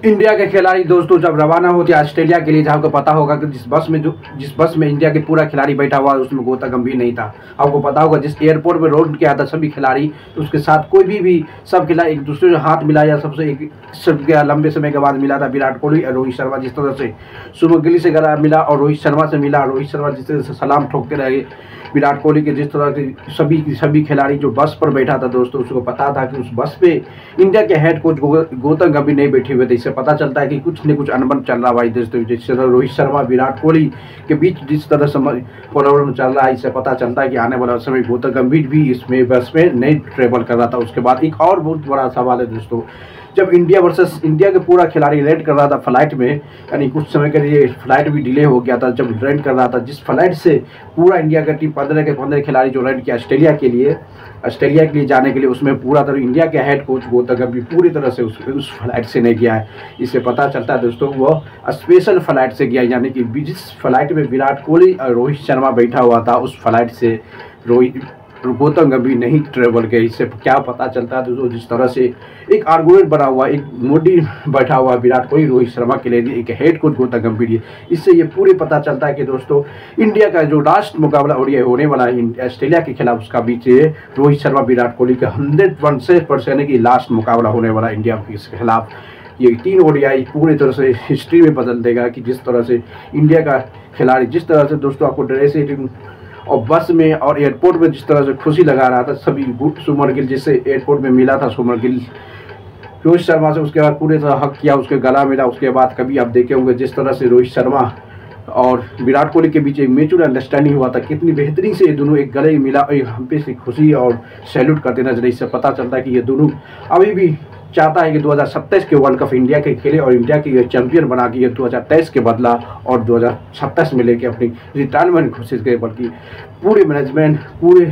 India के खिलाड़ी दोस्तों जब रवाना होते हैं ऑस्ट्रेलिया के लिए, जहाँ को पता होगा कि जिस बस में इंडिया के पूरा खिलाड़ी बैठा हुआ है उसमें गौतम गंभीर नहीं था। आपको पता होगा जिस एयरपोर्ट में रोड किया था सभी खिलाड़ी, तो उसके साथ कोई भी सब खिलाड़ी एक दूसरे से हाथ मिलाया, सबके लंबे समय के बाद मिला था विराट कोहली और रोहित शर्मा। जिस तरह से शुभमन गिल से गला मिला और रोहित शर्मा से मिला, रोहित शर्मा जिस तरह से सलाम ठोकते रहे विराट कोहली के, जिस तरह से सभी खिलाड़ी जो बस पर बैठा था दोस्तों उसको पता था कि उस बस पे इंडिया के हेड कोच गौतम गंभीर नहीं बैठे हुए थे। इससे पता चलता है कि कुछ न कुछ अनबन चल रहा भाई दोस्तों। जिस तरह रोहित शर्मा विराट कोहली के बीच जिस तरह से प्रॉब्लम चल रहा है, इससे पता चलता है कि आने वाला समय गौतम गंभीर भी इसमें बस में नहीं ट्रेवल कर रहा था। उसके बाद एक और बहुत बड़ा सवाल है दोस्तों, जब इंडिया वर्सेस इंडिया के पूरा खिलाड़ी लैंड कर रहा था फ्लाइट में, यानी कुछ समय के लिए फ्लाइट भी डिले हो गया था जब लैंड कर रहा था, जिस फ्लाइट से पूरा इंडिया का टीम 15 के 15 खिलाड़ी जो लैंड किया ऑस्ट्रेलिया के लिए जाने के लिए, उसमें पूरा तरह इंडिया के हेड कोच गौतम गंभीर पूरी तरह से उस फ्लाइट से नहीं गया है। इससे पता चलता है दोस्तों वो स्पेशल फ्लाइट से गया, यानी कि जिस फ्लाइट में विराट कोहली और रोहित शर्मा बैठा हुआ था उस फ्लाइट से गौतम गंभीर नहीं ट्रेवल किया। इससे क्या पता चलता है दोस्तों, जिस तरह से एक आर्गुमेंट बना हुआ, एक मोदी बैठा हुआ विराट कोहली रोहित शर्मा के लिए एक हेड कोच गौतम गंभीर है। इससे ये पूरे पता चलता है कि दोस्तों इंडिया का जो लास्ट मुकाबला ओडीआई होने वाला है ऑस्ट्रेलिया के खिलाफ, उसका बीच रोहित शर्मा विराट कोहली का 100% की लास्ट मुकाबला होने वाला इंडिया के खिलाफ। ये 3 ओडीआई पूरी तरह से हिस्ट्री में बदल देगा कि जिस तरह से इंडिया का खिलाड़ी, जिस तरह से दोस्तों आपको ड्रेसिंग और बस में और एयरपोर्ट में जिस तरह से खुशी लगा रहा था सभी, शुभमन गिल जिससे एयरपोर्ट में मिला था, शुभमन गिल रोहित शर्मा से उसके बाद पूरी तरह हक किया, उसके गला मिला। उसके बाद कभी आप देखे होंगे जिस तरह से रोहित शर्मा और विराट कोहली के बीच एक म्यूचुअल अंडरस्टैंडिंग हुआ था, कितनी बेहतरीन से ये दोनों एक गले मिला, एक हम पे से खुशी और सैल्यूट करते नजर। इससे पता चलता है कि ये दोनों अभी भी चाहता है कि 2027 के वर्ल्ड कप इंडिया के खेले और इंडिया के चैंपियन बना के 2023 के बदला और 2027 में लेके अपनी रिटायरमेंट घोषित करे। बल्कि पूरे मैनेजमेंट, पूरे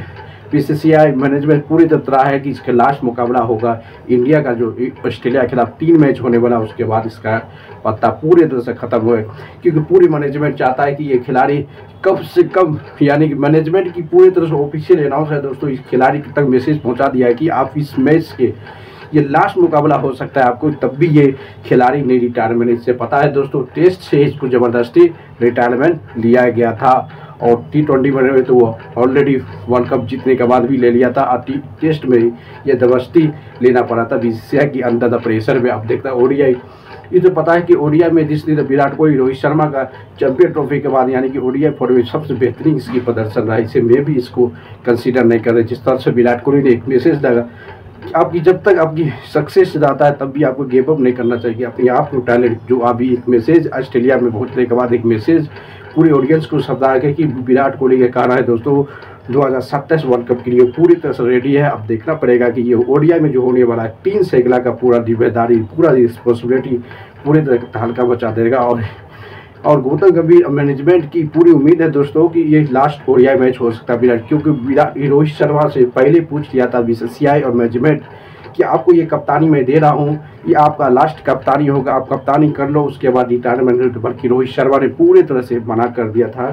बीसीसीआई मैनेजमेंट पूरी तरह है कि इसका लास्ट मुकाबला होगा इंडिया का जो ऑस्ट्रेलिया के खिलाफ 3 मैच होने वाला, उसके बाद इसका पत्ता पूरी तरह से खत्म हुए। क्योंकि पूरी मैनेजमेंट चाहता है कि ये खिलाड़ी कम से कम, यानी कि मैनेजमेंट की पूरी तरह से ऑफिशियल अनाउंस है दोस्तों, इस खिलाड़ी तक मैसेज पहुँचा दिया है कि आप इस मैच के ये लास्ट मुकाबला हो सकता है आपको, तब भी ये खिलाड़ी नहीं रिटायरमेंट। इससे पता है दोस्तों टेस्ट से इसको ज़बरदस्ती रिटायरमेंट लिया गया था और T20 में तो वो ऑलरेडी वर्ल्ड कप जीतने के बाद भी ले लिया था और टेस्ट में ये ज़बरदस्ती लेना पड़ा था बीसीसीआई की अंडर द प्रेशर में। अब देखता है ओडीआई, ये तो पता है कि ओडीआई में जिस तरह विराट कोहली रोहित शर्मा का चैंपियन ट्रॉफी के बाद, यानी कि ओडीआई फॉर्मेट सबसे बेहतरीन इसकी प्रदर्शन रहा, इसे मैं भी इसको कंसीडर नहीं कर रहे। जिस तरह से विराट कोहली ने एक मैसेज लगा, आपकी जब तक आपकी सक्सेस जाता है तब भी आपको गेप अप नहीं करना चाहिए, अपने आप को टैलेंट जो अभी एक मैसेज ऑस्ट्रेलिया में पहुंचने के बाद एक मैसेज पूरी ऑडियंस को समझा है कि विराट कोहली का कहना है दोस्तों 2027 वर्ल्ड कप के लिए पूरी तरह से रेडी है। अब देखना पड़ेगा कि ये ओडीआई में जो होने वाला है 3 सैकड़ा का पूरा जिम्मेदारी, पूरा रिस्पॉन्सिबिलिटी पूरी तरह का हल्का बचा देगा। और गौतम गंभीर मैनेजमेंट की पूरी उम्मीद है दोस्तों कि ये लास्ट ओडीआई मैच हो सकता है विराट, क्योंकि रोहित शर्मा से पहले पूछ लिया था बीसीसीआई और मैनेजमेंट कि आपको ये कप्तानी मैं दे रहा हूँ, ये आपका लास्ट कप्तानी होगा, आप कप्तानी कर लो, उसके बाद रिटायरमेंट। बल्कि रोहित शर्मा ने पूरी तरह से मना कर दिया था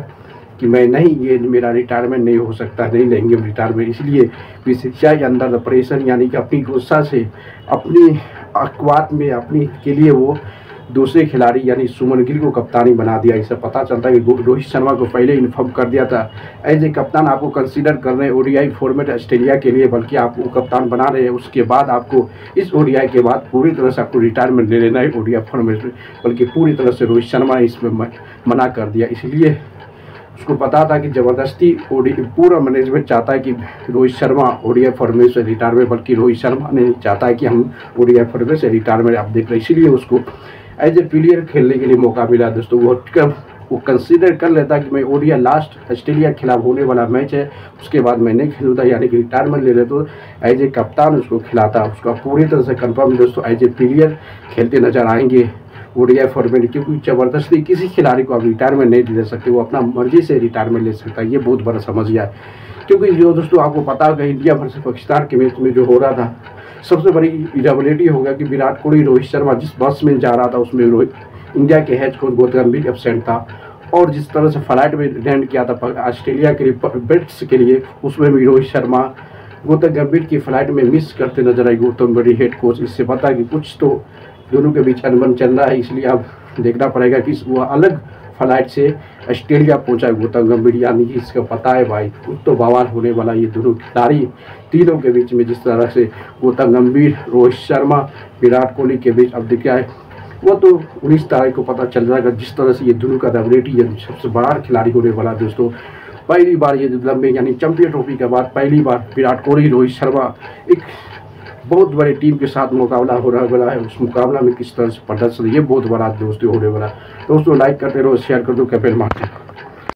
कि मैं नहीं, ये मेरा रिटायरमेंट नहीं हो सकता, नहीं लेंगे रिटायरमेंट। इसलिए बीसीसीआई अंडर द प्रेशर, यानी कि अपनी गुस्सा से, अपनी अखबार में अपनी के लिए वो दूसरे खिलाड़ी यानी शुभमन गिल को कप्तानी बना दिया। इससे पता चलता है कि रोहित शर्मा को पहले इन्फॉर्म कर दिया था एज ए कप्तान आपको कंसीडर कर रहे हैं ओडीआई फॉर्मेट ऑस्ट्रेलिया के लिए, बल्कि आपको कप्तान बना रहे हैं। उसके बाद आपको इस ओडीआई के बाद पूरी तरह से आपको रिटायरमेंट ले लेना है ओडीआई फॉर्मेट में, बल्कि पूरी तरह से रोहित शर्मा ने इसमें मना कर दिया। इसलिए उसको पता था कि ज़बरदस्ती पूरा मैनेजमेंट चाहता है कि रोहित शर्मा ओडीआई फॉर्मेट से रिटायरमेंट, बल्कि रोहित शर्मा ने चाहता है कि हम ओडीआई फॉर्मेट से रिटायरमेंट आप देख रहे हैं। इसलिए उसको एज ए प्लेयर खेलने के लिए मौका मिला दोस्तों। वो कंसीडर कर लेता कि मैं ओडीआई लास्ट ऑस्ट्रेलिया के खिलाफ होने वाला मैच है, उसके बाद मैं नहीं खेलूँगा, यानी कि रिटायरमेंट ले लेता, तो एज ए कप्तान उसको खिलाता। उसका पूरी तरह से कंफर्म दोस्तों एज ए प्लेयर खेलते नजर आएंगे ओडीआई फॉर्मेट, क्योंकि ज़बरदस्ती किसी खिलाड़ी को आप रिटायरमेंट नहीं दे सकते, वो अपना मर्जी से रिटायरमेंट ले सकता है। ये बहुत बड़ा समस्या है, क्योंकि जो दोस्तों आपको पता होगा इंडिया वर्सेस पाकिस्तान के मैच में जो हो रहा था, सबसे बड़ी इरेगुलरिटी होगा कि विराट कोहली रोहित शर्मा जिस बस में जा रहा था उसमें इंडिया के हेड कोच गौतम गंभीर एब्सेंट था, और जिस तरह से फ्लाइट में लैंड किया था ऑस्ट्रेलिया के लिए बेट्स के लिए, उसमें भी रोहित शर्मा गौतम गंभीर की फ्लाइट में मिस करते नजर आई गौतम गंभीर हेड कोच। इससे पता है कि कुछ तो दोनों के बीच अनबन चल रहा है, इसलिए अब देखना पड़ेगा कि वो अलग फ्लाइट से ऑस्ट्रेलिया पहुंचा गौतम गंभीर, यानी कि इसका पता है भाई कुछ तो बवाल होने वाला। ये दोनों खिलाड़ी तीनों के बीच में जिस तरह से गौतम गंभीर, रोहित शर्मा, विराट कोहली के बीच अब देखा है वो तो 19 तारीख को पता चल जाएगा। जिस तरह से ये दोनों का रिवरेटी है, सबसे बड़ा खिलाड़ी होने वाला दोस्तों। पहली बार ये लंबे यानी चैंपियन ट्रॉफी के बाद पहली बार विराट कोहली, रोहित शर्मा एक बहुत बड़ी टीम के साथ मुकाबला हो रहा वाला है। उस मुकाबला में किस तरह से प्रदर्शन, ये बहुत बड़ा दोस्तों होने वाला। दोस्तों लाइक करते रहो, शेयर कर दो, कैपेल मारते